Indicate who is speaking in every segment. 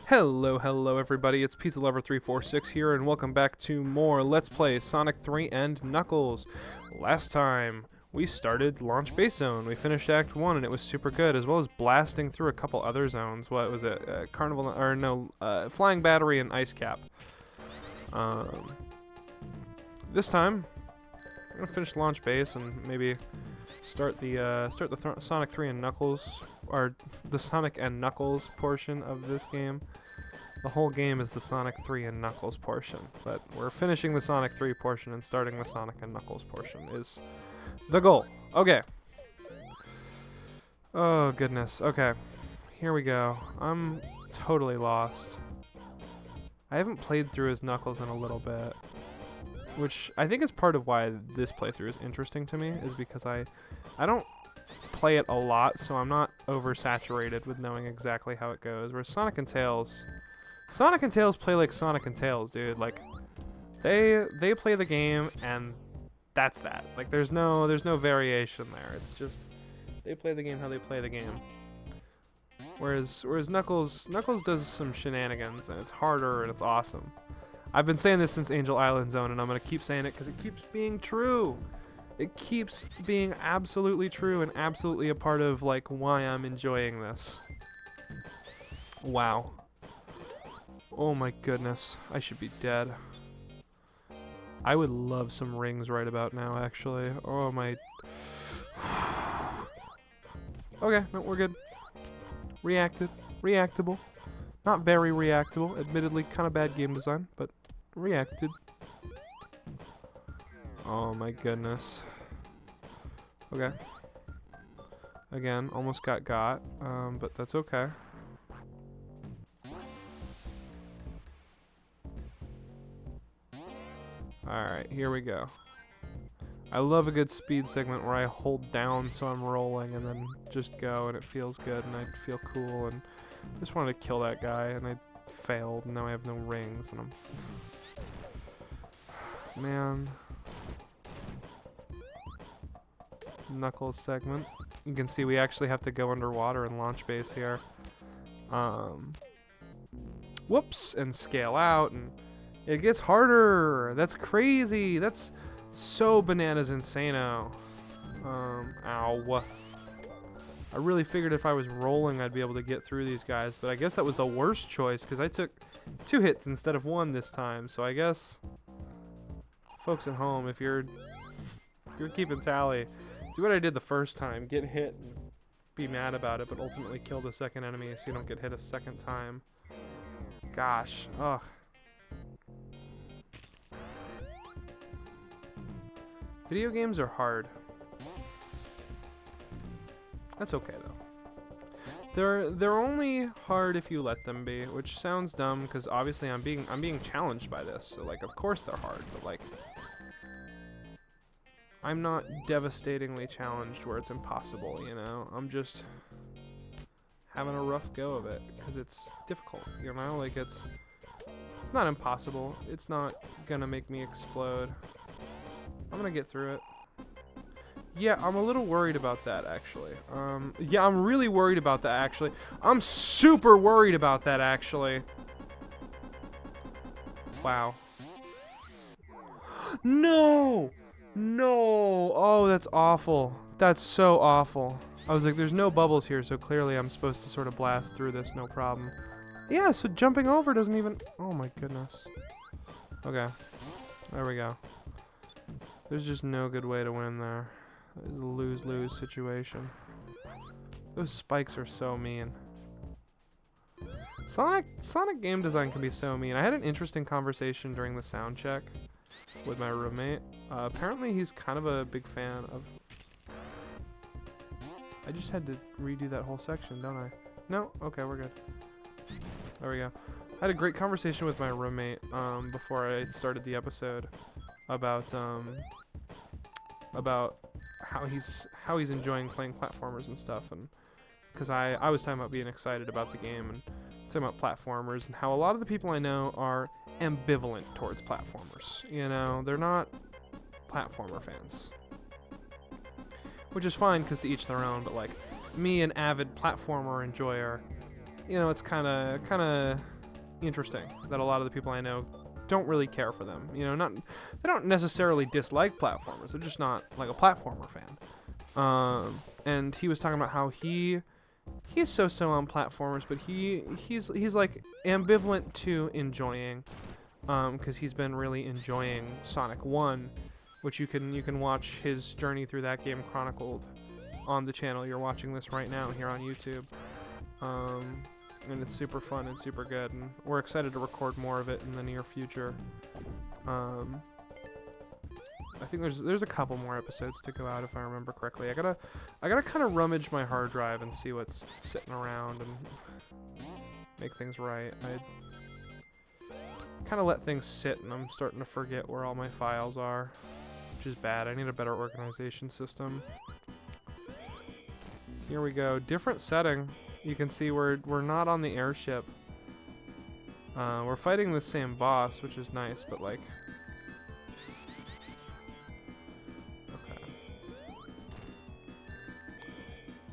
Speaker 1: Hello everybody, it's Pizza Lover 346 here, and welcome back to more Let's Play Sonic 3 and Knuckles. Last time, we started Launch Base Zone. We finished Act 1 and it was super good, as well as blasting through a couple other zones. What was it? Flying Battery and Ice Cap. This time, I'm gonna finish Launch Base and maybe start the Sonic 3 and Knuckles, or the Sonic and Knuckles portion of this game. The whole game is the Sonic 3 and Knuckles portion, but we're finishing the Sonic 3 portion and starting the Sonic and Knuckles portion is the goal. Okay. Oh goodness. Okay. Here we go. I'm totally lost. I haven't played through as Knuckles in a little bit, which I think is part of why this playthrough is interesting to me, is because I don't play it a lot, so I'm not oversaturated with knowing exactly how it goes. Whereas Sonic and Tails play like Sonic and Tails, dude. Like they play the game and that's that. Like there's no variation there. It's just they play the game how they play the game. Whereas Knuckles does some shenanigans and it's harder and it's awesome. I've been saying this since Angel Island Zone, and I'm gonna keep saying it because it keeps being true. It keeps being absolutely true and absolutely a part of like why I'm enjoying this. Wow. Oh my goodness. I should be dead. I would love some rings right about now, actually. Oh my. Okay, no, we're good. Reactable. Not very reactable. Admittedly, kind of bad game design, but reacted. Oh my goodness. Okay. Again, almost got, but that's okay. Alright, here we go. I love a good speed segment where I hold down so I'm rolling and then just go and it feels good and I feel cool, and just wanted to kill that guy and I failed and now I have no rings and I'm... Man. Knuckles segment. You can see we actually have to go underwater in Launch Base here. Whoops, and scale out, and it gets harder. That's crazy. That's so bananas insano. Ow. I really figured if I was rolling I'd be able to get through these guys, but I guess that was the worst choice because I took 2 hits instead of 1 this time. So I guess folks at home, if you're keeping tally, do what I did the first time. Get hit and be mad about it, but ultimately kill the second enemy so you don't get hit a second time. Gosh. Ugh. Video games are hard. That's okay though. They're only hard if you let them be, which sounds dumb because obviously I'm being challenged by this. So like of course they're hard, but like I'm not devastatingly challenged where it's impossible, you know? I'm just having a rough go of it because it's difficult, you know? Like it's not impossible. It's not gonna make me explode. I'm gonna get through it. Yeah, I'm a little worried about that actually. Yeah, I'm really worried about that actually. I'm super worried about that actually. Wow. No! No! Oh, that's awful. That's so awful. I was like, there's no bubbles here, so clearly I'm supposed to sort of blast through this, no problem. Yeah, so jumping over doesn't even... Oh my goodness. Okay. There we go. There's just no good way to win there. It's a lose-lose situation. Those spikes are so mean. Sonic game design can be so mean. I had an interesting conversation during the sound check with my roommate. Apparently he's kind of a big fan of... I just had to redo that whole section, don't I? No? Okay, we're good. There we go. I had a great conversation with my roommate before I started the episode about how he's enjoying playing platformers and stuff, and because I was talking about being excited about the game and talking about platformers and how a lot of the people I know are ambivalent towards platformers. You know, they're not platformer fans, which is fine because to each their own. But like me, an avid platformer enjoyer, you know, it's kind of interesting that a lot of the people I know don't really care for them. You know, they don't necessarily dislike platformers. They're just not like a platformer fan. And he was talking about how he's so on platformers, but he's like ambivalent to enjoying, because he's been really enjoying Sonic 1, which you can watch his journey through that game chronicled on the channel you're watching this right now here on YouTube. And it's super fun and super good, and we're excited to record more of it in the near future. I think there's a couple more episodes to go out if I remember correctly. I gotta kind of rummage my hard drive and see what's sitting around and make things right. I kind of let things sit, and I'm starting to forget where all my files are, which is bad. I need a better organization system. Here we go. Different setting. You can see we're not on the airship. We're fighting the same boss, which is nice, but like, okay.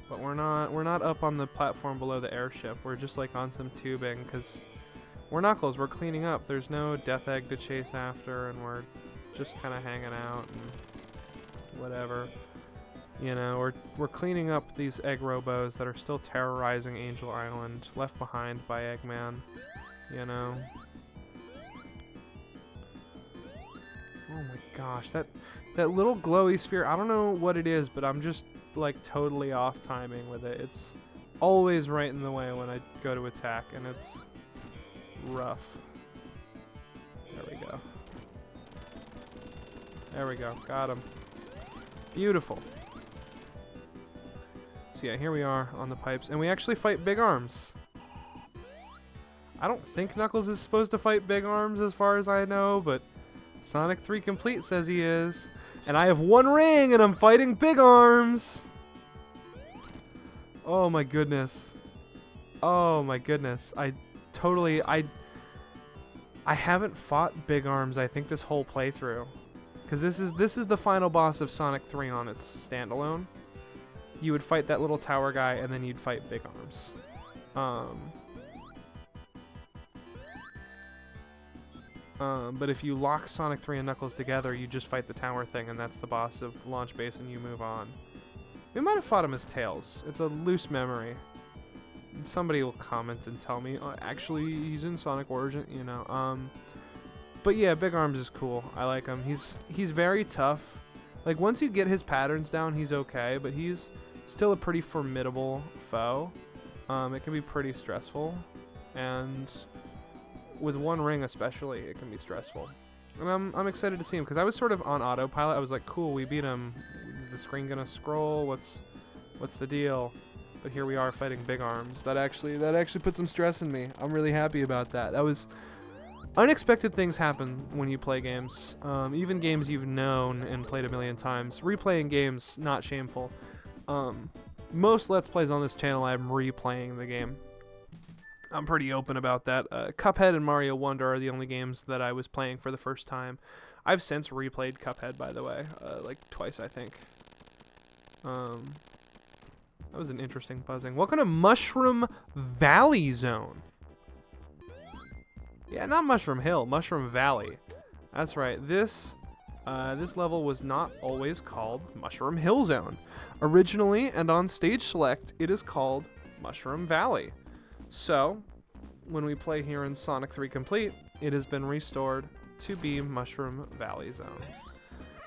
Speaker 1: But we're not up on the platform below the airship. We're just like on some tubing because we're Knuckles. We're cleaning up. There's no Death Egg to chase after, and we're just kind of hanging out and whatever. You know, we're cleaning up these egg robos that are still terrorizing Angel Island, left behind by Eggman. You know. Oh my gosh, that little glowy sphere. I don't know what it is, but I'm just like totally off timing with it. It's always right in the way when I go to attack, and it's rough. There we go. There we go. Got him. Beautiful. So yeah, here we are on the pipes, and we actually fight Big Arms. I don't think Knuckles is supposed to fight Big Arms as far as I know, but Sonic 3 Complete says he is. And I have one ring, and I'm fighting Big Arms! Oh my goodness. Oh my goodness. I haven't fought Big Arms, I think, this whole playthrough. Because this is the final boss of Sonic 3 on its standalone. You would fight that little tower guy, and then you'd fight Big Arms. But if you lock Sonic 3 and Knuckles together, you just fight the tower thing, and that's the boss of Launch Base, and you move on. We might have fought him as Tails. It's a loose memory. Somebody will comment and tell me, oh, actually, he's in Sonic Origin, you know. But yeah, Big Arms is cool. I like him. He's very tough. Like, once you get his patterns down, he's okay, but he's still a pretty formidable foe. It can be pretty stressful, and with one ring especially, it can be stressful. And I'm excited to see him, because I was sort of on autopilot. I was like, cool, we beat him. Is the screen gonna scroll? What's the deal? But here we are fighting Big Arms. That actually put some stress in me. I'm really happy about that. That was unexpected. Things happen when you play games. Even games you've known and played a million times. Replaying games, not shameful. Most Let's Plays on this channel, I'm replaying the game. I'm pretty open about that. Cuphead and Mario Wonder are the only games that I was playing for the first time. I've since replayed Cuphead, by the way, like twice, I think. That was an interesting buzzing. Welcome to Mushroom Valley Zone. Yeah, not Mushroom Hill, Mushroom Valley. That's right. This level was not always called Mushroom Hill Zone. Originally, and on Stage Select, it is called Mushroom Valley. So, when we play here in Sonic 3 Complete, it has been restored to be Mushroom Valley Zone.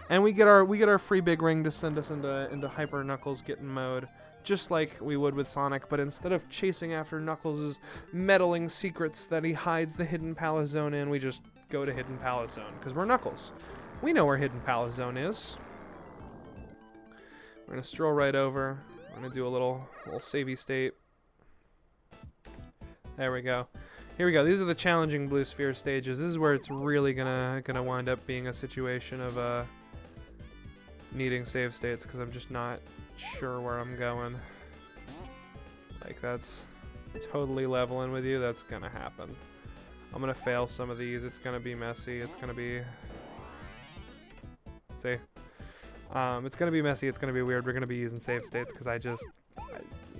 Speaker 1: And we get our free big ring to send us into Hyper Knuckles getting mode, just like we would with Sonic, but instead of chasing after Knuckles' meddling secrets that he hides the Hidden Palace Zone in, we just go to Hidden Palace Zone, because we're Knuckles. We know where Hidden Palace Zone is. We're going to stroll right over. We're going to do a little savey state. There we go. Here we go. These are the challenging Blue Sphere stages. This is where it's really gonna wind up being a situation of needing save states, because I'm just not sure where I'm going. Like, that's totally leveling with you. That's gonna happen. I'm gonna fail some of these. It's gonna be messy. It's gonna be... See? It's gonna be messy. It's gonna be weird. We're gonna be using save states, because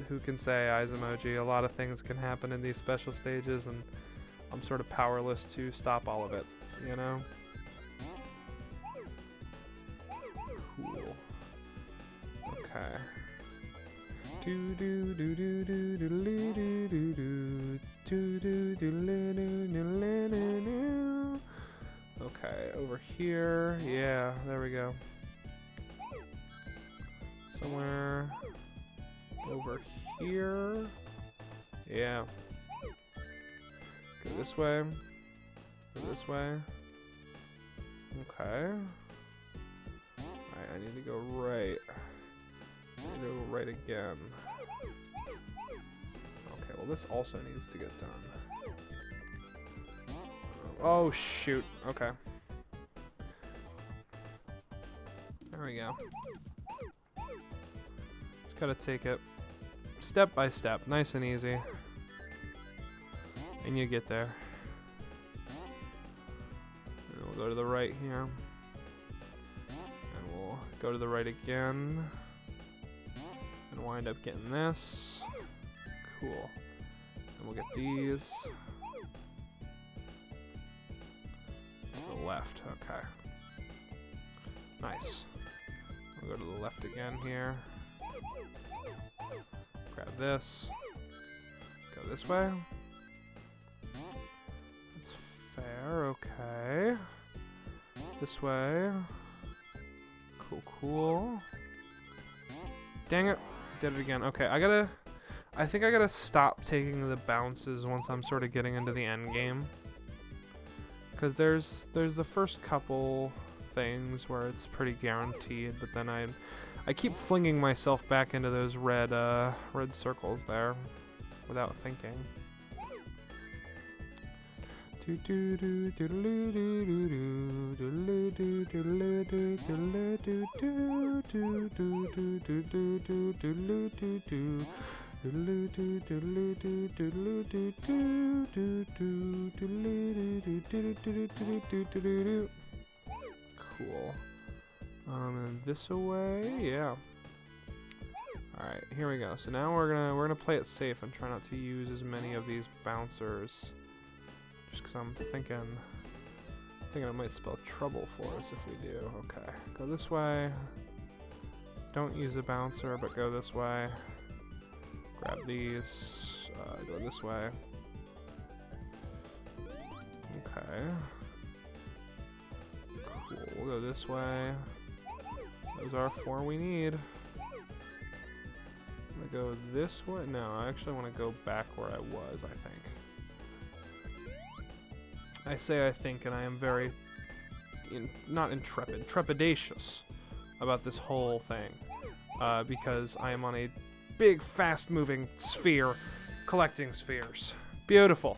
Speaker 1: who can say eyes emoji? A lot of things can happen in these special stages, and I'm sort of powerless to stop all of it, you know? Cool. Okay. Do do do do do do do do do do do do do. Okay, over here. Yeah, there we go. Somewhere over here. Yeah. Go this way. Go this way. Okay. Alright, I need to go right. I need to go right again. Okay, well this also needs to get done. Oh shoot. Okay. There we go. Just gotta take it step by step, nice and easy. And you get there. And we'll go to the right here. And we'll go to the right again. And wind up getting this. Cool. And we'll get these. To the left, okay. Nice. We'll go to the left again here. Grab this. Go this way. That's fair, okay. This way. Cool, cool. Dang it. Did it again. Okay, I think I gotta stop taking the bounces once I'm sort of getting into the end game. Because there's the first couple things where it's pretty guaranteed, but then I keep flinging myself back into those red circles there without thinking. Cool. And this away, yeah. All right, here we go. So now we're gonna play it safe and try not to use as many of these bouncers, just because I'm thinking it might spell trouble for us if we do. Okay, go this way. Don't use a bouncer, but go this way. Grab these. Go this way. Okay. Cool. We'll go this way. Those are 4 we need. I'm gonna go this way. No, I actually want to go back where I was, I think. I say I think, and I am very, not intrepid, trepidatious about this whole thing. Because I am on a big, fast-moving sphere, collecting spheres. Beautiful.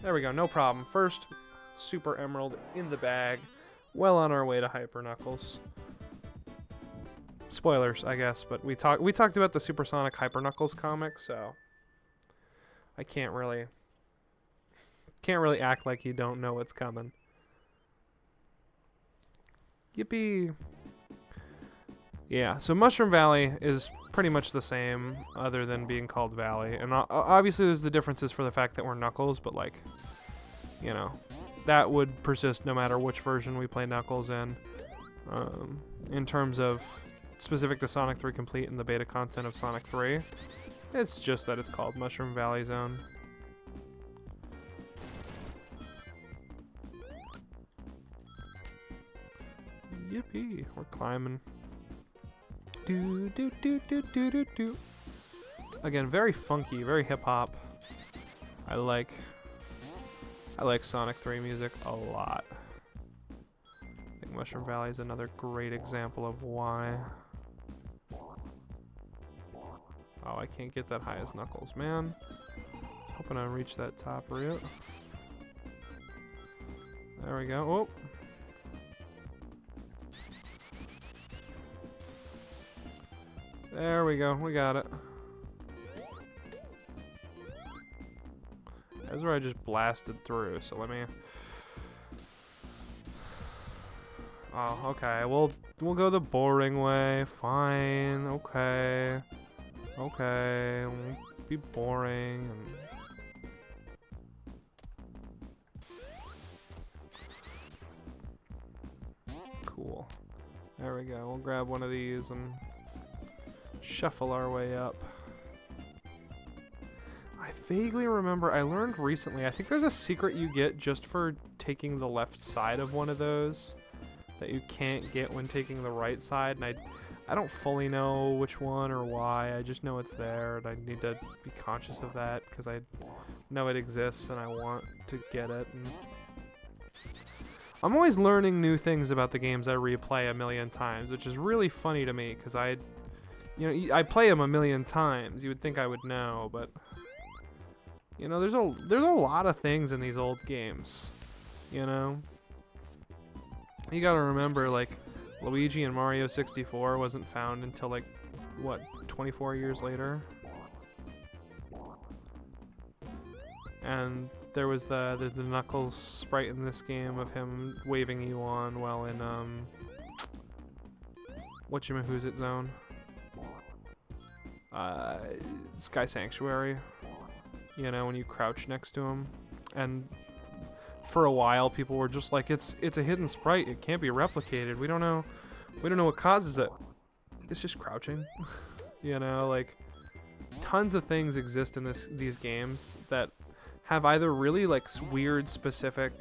Speaker 1: There we go, no problem. First Super Emerald in the bag. Well on our way to Hyper Knuckles. Spoilers, I guess, but we talked about the Supersonic Hyper Knuckles comic, so I can't really act like you don't know what's coming. Yippee! Yeah, so Mushroom Valley is pretty much the same, other than being called Valley, and obviously there's the differences for the fact that we're Knuckles, but like, you know, that would persist no matter which version we play Knuckles in. In terms of specific to Sonic 3 Complete and the beta content of Sonic 3, it's just that it's called Mushroom Valley Zone. Yippee, we're climbing. Do do do do do do do. Again, very funky, very hip hop. I like Sonic 3 music a lot. I think Mushroom Valley is another great example of why. Oh, I can't get that high as Knuckles, man. Hoping I reach that top route. There we go. Oh. There we go. We got it. That's where I just blasted through, so let me... Oh, okay. We'll go the boring way. Fine. Okay. Okay. Won't be boring. Cool. There we go. We'll grab one of these and shuffle our way up. I vaguely remember, I learned recently, I think there's a secret you get just for taking the left side of one of those that you can't get when taking the right side, and I don't fully know which one or why. I just know it's there, and I need to be conscious of that because I know it exists and I want to get it. And I'm always learning new things about the games I replay a million times, which is really funny to me because I play them a million times. You would think I would know, but you know, there's a lot of things in these old games. You know, you gotta remember, like, Luigi and Mario 64 wasn't found until, like, what, 24 years later? And there was the Knuckles sprite in this game of him waving you on while in, whatchamahoosit zone? Sky Sanctuary. You know, when you crouch next to him. And for a while, people were just like, it's a hidden sprite. It can't be replicated. We don't know what causes it. It's just crouching. You know, like, tons of things exist in these games that have either really, like, weird specific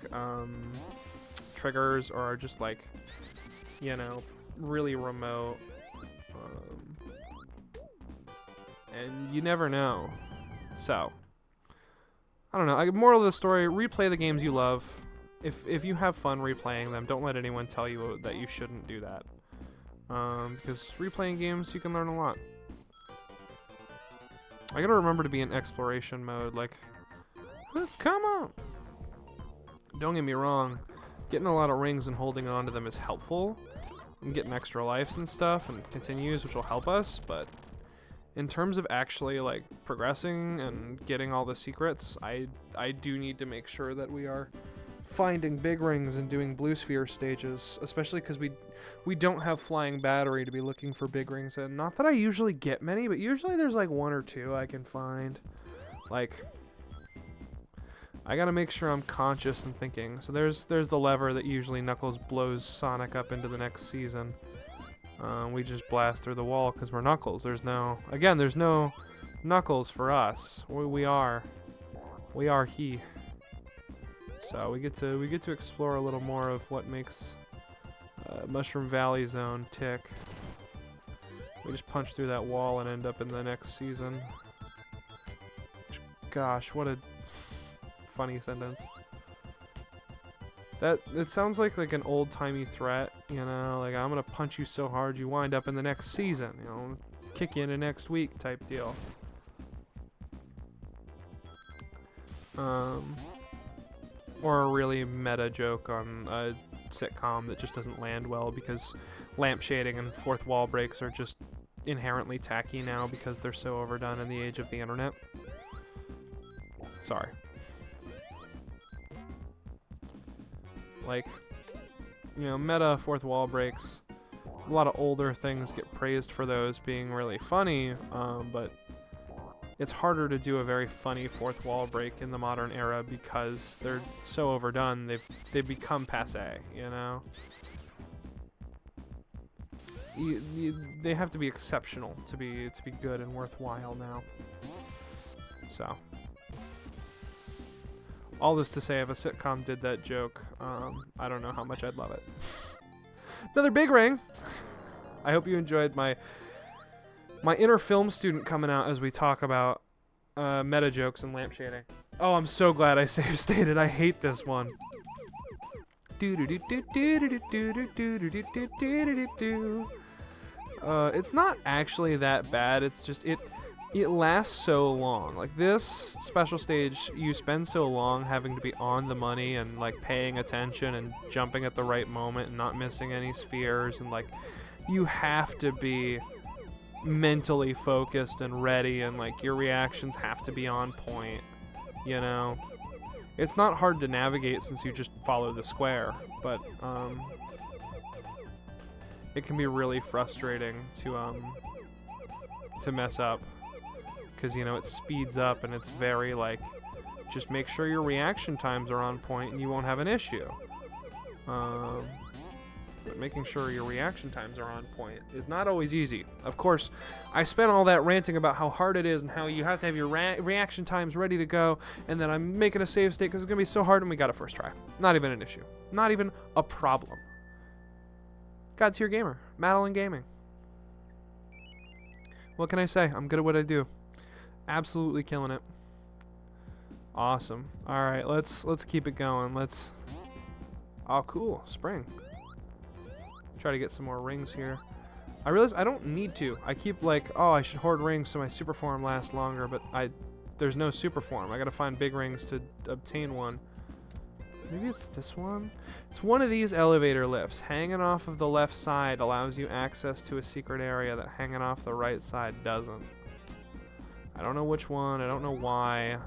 Speaker 1: triggers or are just, like, you know, really remote. And you never know. So, I don't know. Moral of the story, replay the games you love. If you have fun replaying them, don't let anyone tell you that you shouldn't do that. Because replaying games, you can learn a lot. I gotta remember to be in exploration mode, like, come on! Don't get me wrong, getting a lot of rings and holding on to them is helpful. And getting extra lives and stuff and continues, which will help us, but in terms of actually, like, progressing and getting all the secrets, I do need to make sure that we are finding big rings and doing blue sphere stages, especially because we don't have flying battery to be looking for big rings in. Not that I usually get many, but usually there's like one or two I can find. Like, I gotta make sure I'm conscious and thinking. So there's the lever that usually Knuckles blows Sonic up into the next season. We just blast through the wall because we're Knuckles. There's no Knuckles for us. We are he. So we get to explore a little more of what makes Mushroom Valley Zone tick. We just punch through that wall and end up in the next season. Gosh, what a funny sentence. It sounds like an old-timey threat, you know, like, I'm gonna punch you so hard you wind up in the next season, you know, kick you into next week type deal. Or a really meta joke on a sitcom that just doesn't land well because lamp shading and fourth wall breaks are just inherently tacky now because they're so overdone in the age of the internet. Sorry. Like, you know, meta fourth wall breaks. A lot of older things get praised for those being really funny, but it's harder to do a very funny fourth wall break in the modern era because they're so overdone. They've become passé, you know. They have to be exceptional to be good and worthwhile now. So, all this to say, if a sitcom did that joke, I don't know how much I'd love it. Another big ring. I hope you enjoyed my inner film student coming out as we talk about meta jokes and lamp shading. Oh, I'm so glad I save stated. I hate this one. It's not actually that bad. It's just it lasts so long. Like, this special stage, you spend so long having to be on the money and, like, paying attention and jumping at the right moment and not missing any spheres, and, like, you have to be mentally focused and ready, and, like, your reactions have to be on point, you know. It's not hard to navigate since you just follow the square, but it can be really frustrating to mess up. Because, you know, it speeds up and it's very, like, just make sure your reaction times are on point and you won't have an issue. but making sure your reaction times are on point is not always easy. Of course, I spent all that ranting about how hard it is and how you have to have your reaction times ready to go, and then I'm making a save state because it's going to be so hard, and we got it first try. Not even an issue. Not even a problem. God tier gamer. Madeline Gaming. What can I say? I'm good at what I do. Absolutely killing it. Awesome. All right, let's keep it going. Oh, cool. Spring. Try to get some more rings here. I realize I don't need to. I keep like, oh, I should hoard rings so my super form lasts longer, but there's no super form. I gotta find big rings to obtain one. Maybe it's this one? It's one of these elevator lifts. Hanging off of the left side allows you access to a secret area that hanging off the right side doesn't. I don't know which one. I don't know why.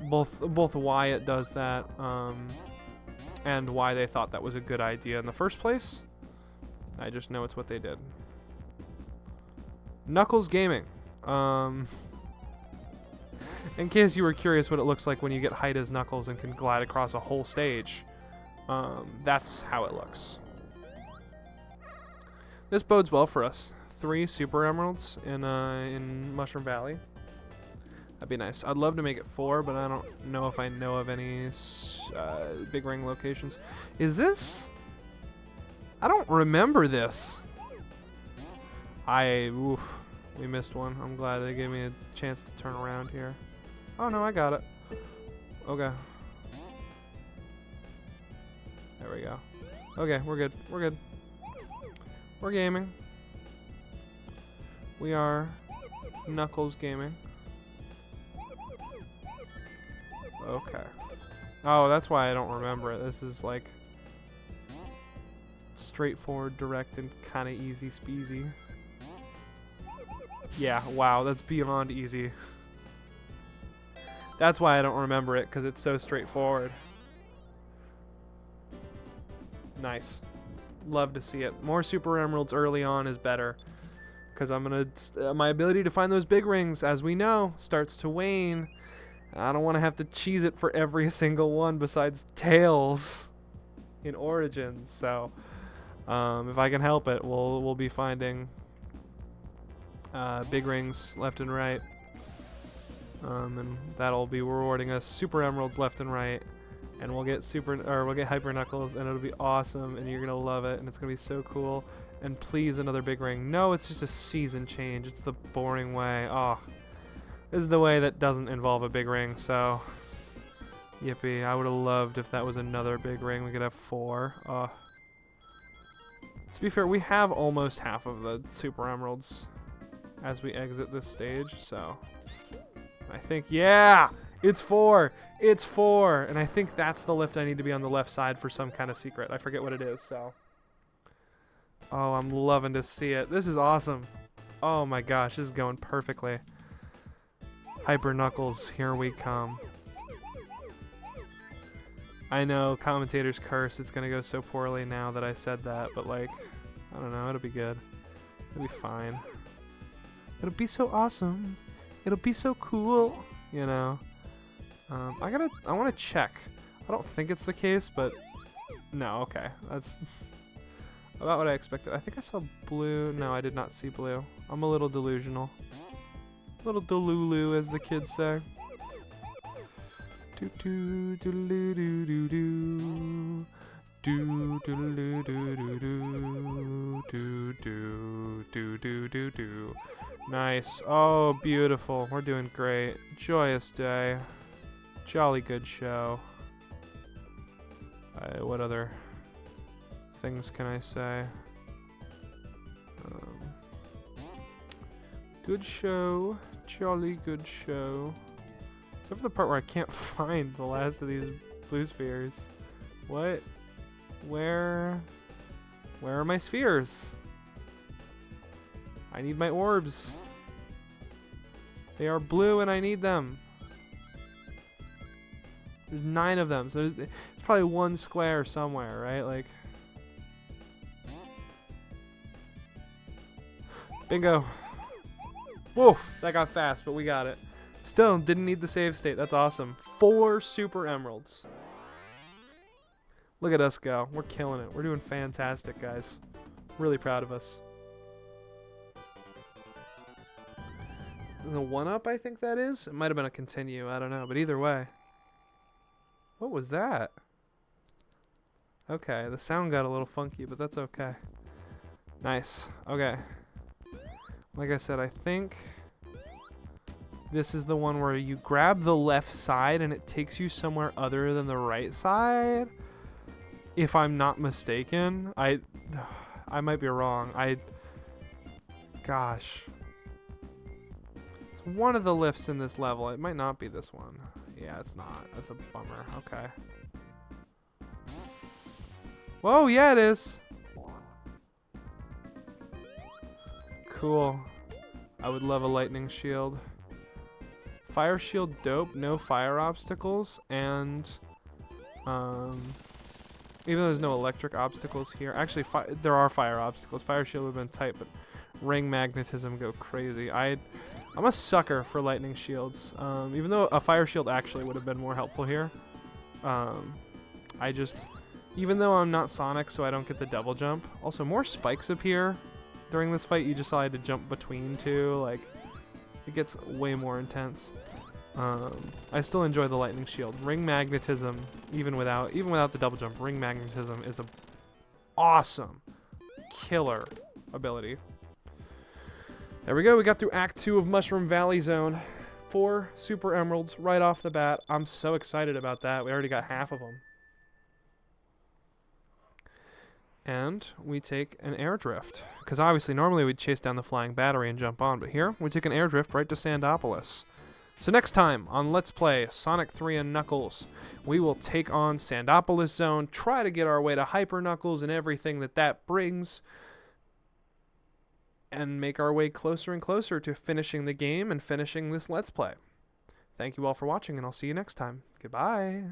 Speaker 1: Both why it does that, and why they thought that was a good idea in the first place. I just know it's what they did. Knuckles Gaming. In case you were curious what it looks like when you get height as Knuckles and can glide across a whole stage, that's how it looks. This bodes well for us. 3 Super Emeralds in Mushroom Valley. That'd be nice. I'd love to make it 4, but I don't know if I know of any big ring locations. Is this? I don't remember this. Oof, we missed one. I'm glad they gave me a chance to turn around here. Oh no, I got it. Okay. There we go. Okay, we're good. We're good. We're gaming. We are Knuckles Gaming. Okay. Oh, that's why I don't remember it. This is like straightforward, direct, and kind of easy speasy. Yeah, wow, that's beyond easy. That's why I don't remember it, because it's so straightforward. Nice. Love to see it. More Super Emeralds early on is better, because I'm gonna my ability to find those big rings, as we know, starts to wane. I don't want to have to cheese it for every single one besides Tails in Origins. So if I can help it, we'll be finding big rings left and right, and that'll be rewarding us Super Emeralds left and right, and we'll get Hyper Knuckles, and it'll be awesome, and you're gonna love it, and it's gonna be so cool. And please, another big ring. No, it's just a season change. It's the boring way. Oh. This is the way that doesn't involve a big ring, so yippee. I would have loved if that was another big ring. We could have 4. To be fair, we have almost half of the Super Emeralds as we exit this stage, so I think, yeah, it's 4. It's 4, and I think that's the lift I need to be on the left side for some kind of secret. I forget what it is, so. Oh, I'm loving to see it. This is awesome. Oh my gosh, this is going perfectly. Hyper Knuckles, here we come. I know, commentators curse, it's gonna go so poorly now that I said that, but like, I don't know, it'll be good. It'll be fine. It'll be so awesome. It'll be so cool, you know. I wanna check. I don't think it's the case, but no, okay. That's about what I expected. I think I saw blue. No, I did not see blue. I'm a little delusional. Little delulu, as the kids say. Do do do do do do do do do do do do do do do do do. Nice. Oh, beautiful. We're doing great. Joyous day. Jolly good show. What other things can I say? Good show. Jolly good show. Except for the part where I can't find the last of these blue spheres. What? Where are my spheres? I need my orbs. They are blue and I need them. There's 9 of them, so it's probably one square somewhere, right? Like, bingo. Whoa, that got fast, but we got it. Still, didn't need the save state. That's awesome. 4 Super Emeralds. Look at us go. We're killing it. We're doing fantastic, guys. Really proud of us. The 1-up, I think that is? It might have been a continue. I don't know. But either way. What was that? Okay, the sound got a little funky, but that's okay. Nice. Okay. Like I said, I think this is the one where you grab the left side and it takes you somewhere other than the right side. If I'm not mistaken. I might be wrong. Gosh. It's one of the lifts in this level. It might not be this one. Yeah, it's not. That's a bummer. Okay. Whoa, yeah, it is. Cool. I would love a lightning shield. Fire shield dope, no fire obstacles, and even though there's no electric obstacles here, actually there are fire obstacles. Fire shield would have been tight, but ring magnetism go crazy. I'm a sucker for lightning shields. Even though a fire shield actually would have been more helpful here. Even though I'm not Sonic, so I don't get the double jump. Also, more spikes appear during this fight. You just saw I had to jump between two. Like, it gets way more intense. I still enjoy the lightning shield. Ring magnetism, even without the double jump, ring magnetism is a awesome killer ability. There we go. We got through Act 2 of Mushroom Valley Zone. 4 Super Emeralds right off the bat. I'm so excited about that. We already got half of them. And we take an air drift. Because obviously normally we'd chase down the flying battery and jump on, but here we take an air drift right to Sandopolis. So next time on Let's Play Sonic 3 and Knuckles, we will take on Sandopolis Zone, try to get our way to Hyper Knuckles and everything that brings, and make our way closer and closer to finishing the game and finishing this Let's Play. Thank you all for watching, and I'll see you next time. Goodbye.